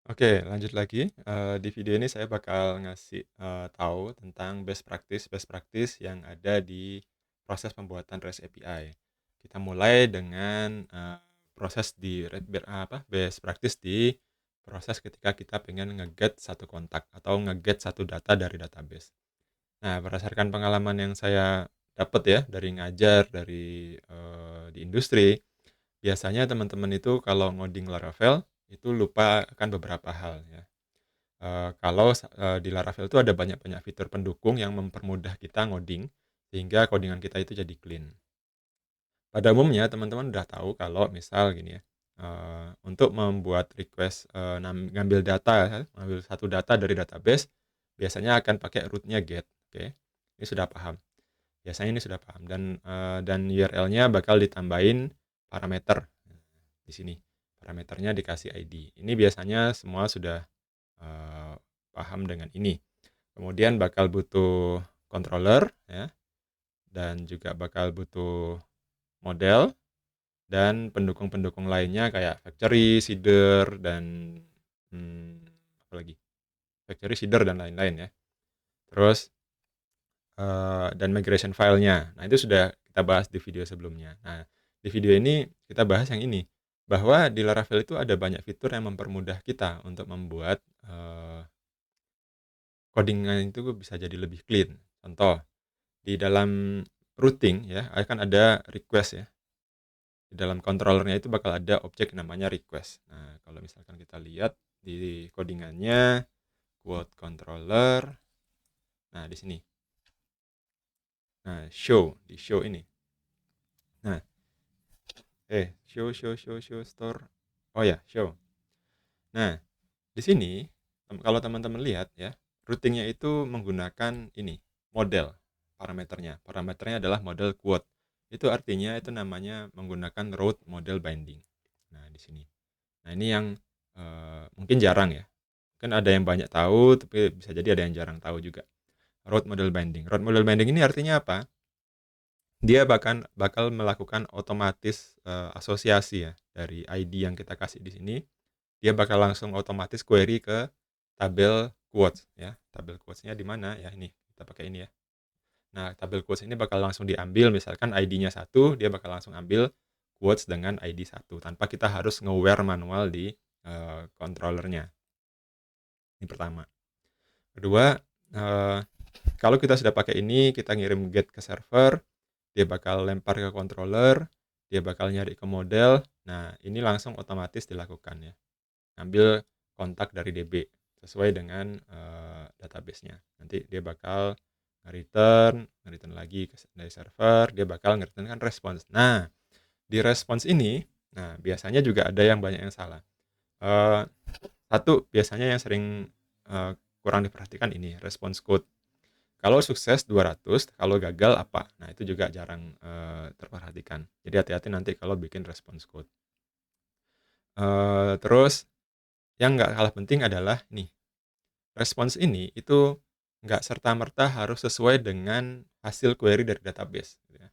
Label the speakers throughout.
Speaker 1: Oke, lanjut lagi. Di video ini saya bakal ngasih, tahu tentang best practice yang ada di proses pembuatan REST API. Kita mulai dengan, proses di re ber apa, best practice di proses ketika kita pengen nge-get satu kontak atau nge-get satu data dari database. Nah, berdasarkan pengalaman yang saya dapat ya, dari ngajar, di industri, biasanya teman-teman itu kalau ngoding Laravel, itu lupa akan beberapa hal ya. Di Laravel itu ada banyak-banyak fitur pendukung yang mempermudah kita ngoding, sehingga codingan kita itu jadi clean. Pada umumnya teman-teman udah tahu kalau misal gini ya, untuk membuat request, ngambil data ya, ngambil satu data dari database, biasanya akan pakai root-nya get, oke. Ini sudah paham, biasanya ini sudah paham dan URL-nya bakal ditambahin parameter, di sini. Parameternya dikasih ID. Ini biasanya semua sudah, eee, paham dengan ini. Kemudian bakal butuh controller ya, dan juga bakal butuh model dan pendukung-pendukung lainnya kayak factory, seeder, dan, mmm, apalagi, factory, seeder, dan lain-lain ya. Terus, dan migration file-nya. Nah, itu sudah kita bahas di video sebelumnya. Nah, di video ini kita bahas yang ini, bahwa di Laravel itu ada banyak fitur yang mempermudah kita untuk membuat, coding itu bisa jadi lebih clean. Contoh, di dalam routing ya, akan ada request ya. Di dalam controllernya itu bakal ada objek namanya request. Nah, kalau misalkan kita lihat di codingannya, quote controller, nah di sini. Nah, di show ini. Nah, show store. Oh ya, show. Nah, di sini kalau teman-teman lihat ya, routingnya itu menggunakan ini, model parameternya. Parameternya adalah model quote. Itu artinya itu namanya menggunakan route model binding. Nah, di sini. Nah, ini yang, mungkin jarang ya. Kan ada yang banyak tahu, tapi bisa jadi ada yang jarang tahu juga. Route model binding. Route model binding ini artinya apa? Dia bakal melakukan otomatis, asosiasi ya, dari ID yang kita kasih di sini, dia bakal langsung otomatis query ke tabel quotes ya. Tabel quotes-nya di mana? Ya ini, kita pakai ini ya. Nah, tabel quotes ini bakal langsung diambil, misalkan ID-nya 1, dia bakal langsung ambil quotes dengan ID 1, tanpa kita harus nge-where manual di, controller-nya. Ini pertama. Kedua, eee, kalau kita sudah pakai ini, kita ngirim get ke server, dia bakal lempar ke controller, dia bakal nyari ke model. Nah, ini langsung otomatis dilakukan ya. Ambil kontak dari DB sesuai dengan, database-nya. Nanti dia bakal nge-return lagi dari server, dia bakal nge-return kan response. Nah, di response ini, nah biasanya juga ada yang banyak yang salah. Eee, Satu biasanya yang sering, eee, kurang diperhatikan ini response code. Kalau sukses 200, kalau gagal apa? Nah, itu juga jarang, terperhatikan. Jadi hati-hati nanti kalau bikin response code. Terus yang nggak kalah penting adalah nih, respons ini itu nggak serta-merta harus sesuai dengan hasil query dari database, gitu ya.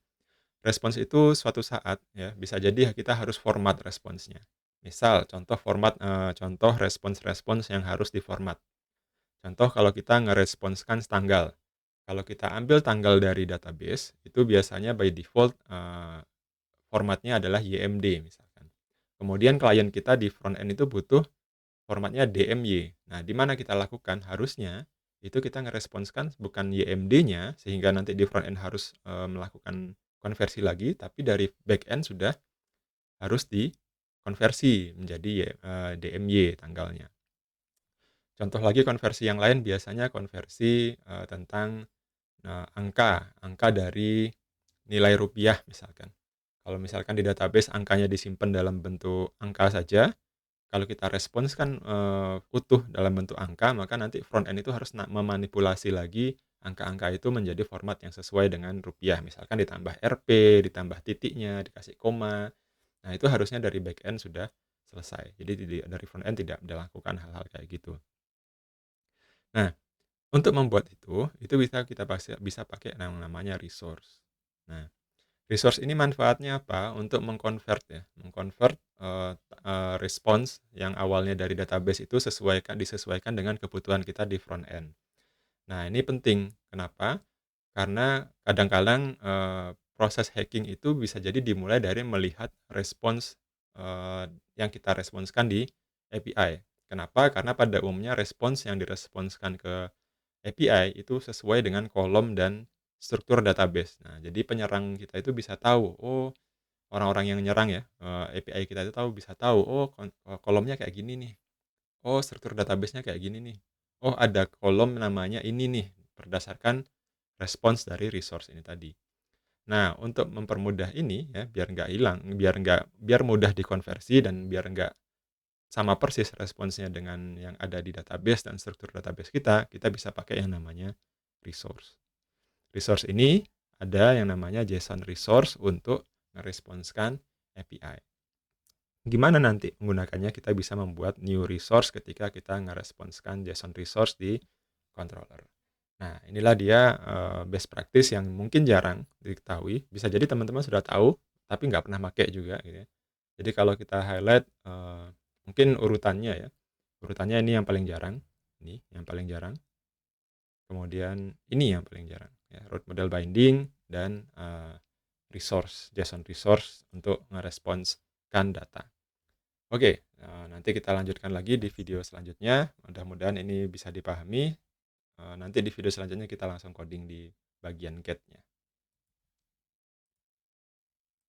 Speaker 1: Respons itu suatu saat ya, bisa jadi kita harus format responsnya. Misal contoh respons-respons yang harus diformat. Contoh kalau kita ngeresponskan tanggal. Kalau kita ambil tanggal dari database, itu biasanya by default, formatnya adalah YMD misalkan. Kemudian klien kita di front end itu butuh formatnya DMY. Nah, di mana kita lakukan, harusnya itu kita ngeresponskan bukan YMD-nya, sehingga nanti di front end harus, melakukan konversi lagi, tapi dari back end sudah harus dikonversi menjadi DMY tanggalnya. Contoh lagi konversi yang lain biasanya konversi, tentang, angka dari nilai rupiah misalkan. Kalau misalkan di database angkanya disimpan dalam bentuk angka saja, kalau kita respons kan, utuh dalam bentuk angka, maka nanti front end itu harus memanipulasi lagi angka-angka itu menjadi format yang sesuai dengan rupiah. Misalkan ditambah Rp, ditambah titiknya, dikasih koma. Nah, itu harusnya dari back end sudah selesai. Jadi dari front end tidak dilakukan hal-hal kayak gitu. Nah, untuk membuat itu bisa kita bisa pakai yang namanya resource. Nah, Resource ini manfaatnya apa? Untuk meng-convert ya, meng-convert, respons yang awalnya dari database itu disesuaikan dengan kebutuhan kita di front end. Nah, ini penting. Kenapa? Karena kadang-kadang, proses hacking itu bisa jadi dimulai dari melihat respons, yang kita responskan di API. Kenapa? Karena pada umumnya respons yang diresponskan ke API itu sesuai dengan kolom dan struktur database. Nah, jadi penyerang kita itu bisa tahu, oh, orang-orang yang nyerang ya, API kita itu bisa tahu, oh, kolomnya kayak gini nih, oh, struktur database-nya kayak gini nih, oh, ada kolom namanya ini nih, berdasarkan respons dari resource ini tadi. Nah, untuk mempermudah ini ya, biar nggak hilang, biar mudah dikonversi dan biar nggak sama persis responsnya dengan yang ada di database dan struktur database kita bisa pakai yang namanya resource. Resource ini ada yang namanya JSON resource untuk meresponskan API. Gimana nanti menggunakannya? Kita bisa membuat new resource ketika kita ngeresponskan JSON resource di controller. Nah, inilah dia, best practice yang mungkin jarang diketahui. Bisa jadi teman-teman sudah tahu, tapi nggak pernah pakai juga gitu ya. Jadi kalau kita highlight, mungkin urutannya ya, urutannya ini yang paling jarang, ini yang paling jarang, kemudian ini yang paling jarang ya, root model binding dan, resource, JSON resource untuk ngeresponskan data. Oke, nanti kita lanjutkan lagi di video selanjutnya, mudah-mudahan ini bisa dipahami, nanti di video selanjutnya kita langsung coding di bagian get-nya.